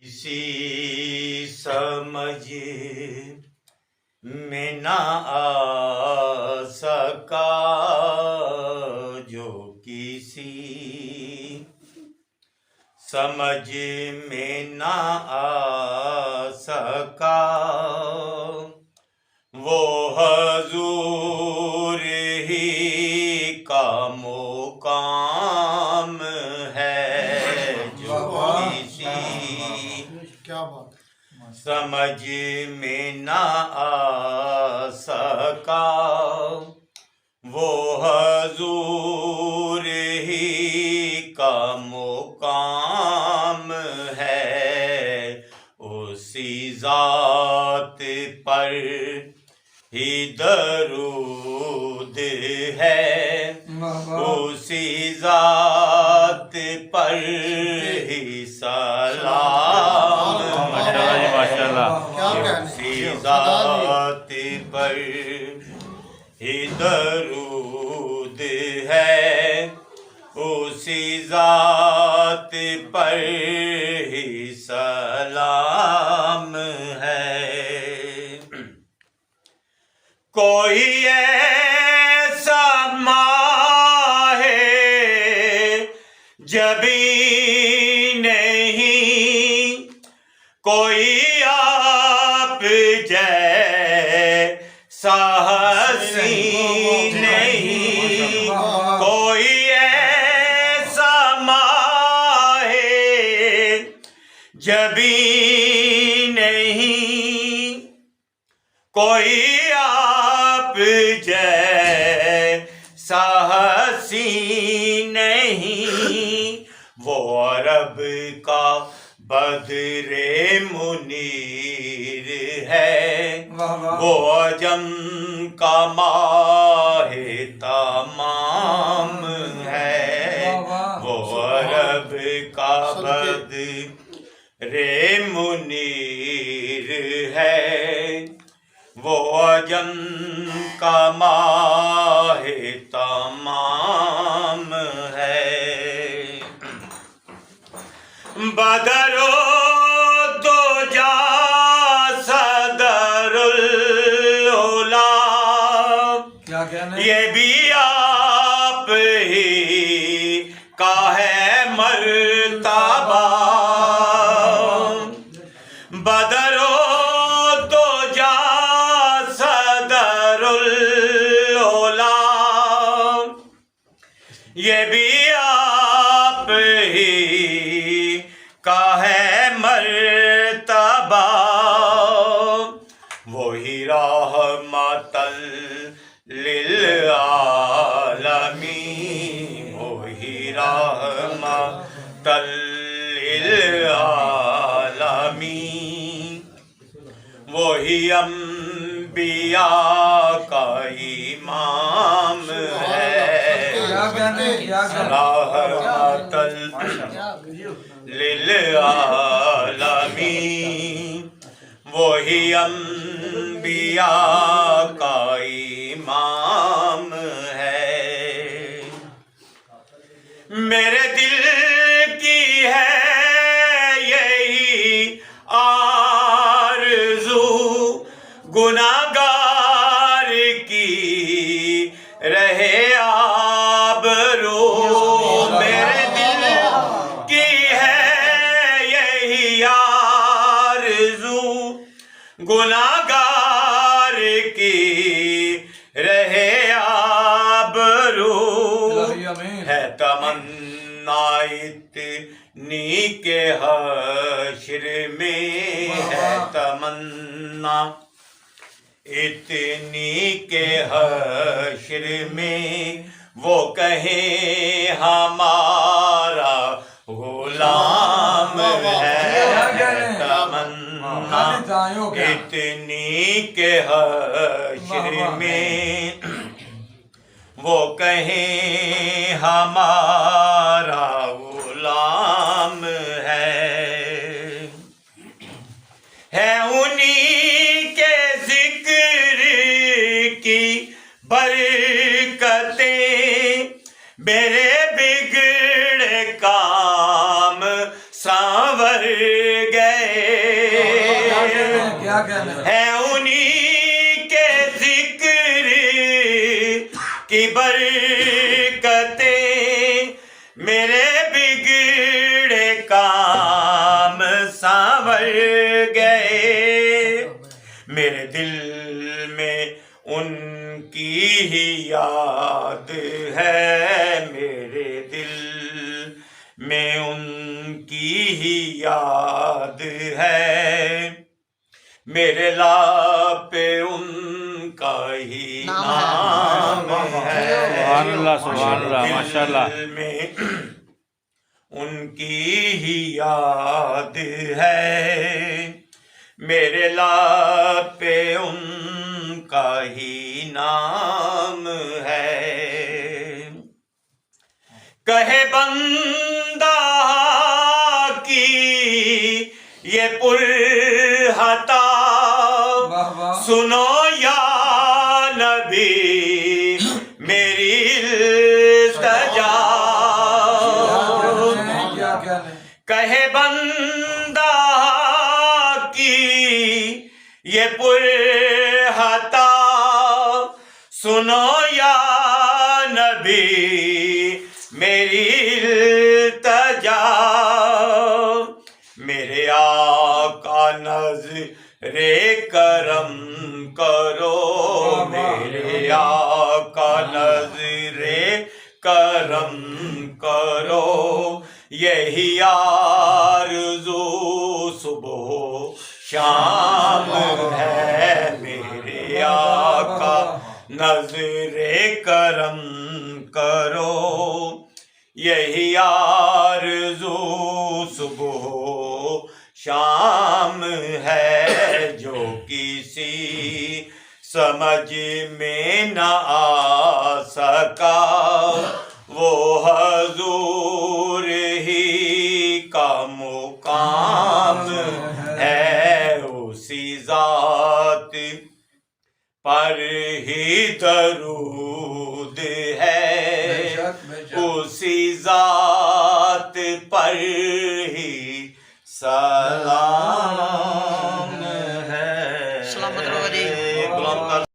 کسی سمجھ میں نہ آ سکا جو کسی سمجھ میں نہ آ سکا وہ حضور ہی کا مقام ہے جو کسی سمجھ میں نہ آ سکا وہ حضور ہی کا مقام ہے اسی ذات پر ہی درود ہے اسی ذات پر ہی سلام اسی ذات پر ہی درود ہے اسی ذات پر ہی سلام ہے کوئی ایسا ماہ جبی نہیں کوئی آپ جیسا حسین نہیں کوئی ایسا ماہ جبی نہیں کوئی آپ جیسا حسین نہیں وہ عرب کا بدر منیر ہے وہ عجم کا ماہ تمام ہے وہ عرب کا بدر منیر ہے وہ عجم کا ماہ تمام ہے بدر و دجا صدر العلا یہ بھی آپ ہی کا ہے مرتبہ بدر و دجا صدر العلا یہ بھی آپ ہی کا ہے مرتبہ وہی رحمت للعالمین وہی رحمت للعالمین وہی انبیاء کا امام ہے رحمت للعالمین وہی انبیاء کا امام ہے میرے دل کی ہے یہی آرزو گناہگار کی رہے آبرو میرے دل کی ہے یہی آرزو گناہگار کی رہے آبرو ہے تمنا اتنی کے حشر میں ہے تمنا اتنی کے حشر میں وہ کہیں ہمارا غلام ہے تمنا اتنی کے حشر میں وہ کہیں ہمارا غلام ہے انہی کے ذکر کی برکتیں میرے بگڑے کام سانور گئے کیا کہنا ہے انہی کے ذکر کی برکتیں میرے بگڑے کام سنور گئے میرے دل میں ان کی ہی یاد ہے میرے دل میں ان کی ہی یاد ہے میرے لب پہ ان کا ہی نام ہے سبحان اللہ ماشاءاللہ دل میں ان کی ہی یاد ہے میرے لب پہ ان کا ہی نام ہے کہے بندہ کی یہ پرہتا سنو یا نبی میری التجا کہے بندہ کی یہ پرہتا سنو یا نبی میری التجا میرے آقا نظر کرم کرو میرے آقا نظر کرم کرو یہی آرزو صبح شام ہے میرے آقا نظر کرم کرو یہی آرزو صبح شام ہے جو کسی سمجھ میں نہ آ سکا وہ حضور ہی کا مقام ہے اسی ذات پر ہی درود ہے اسی ذات پر ہی سلام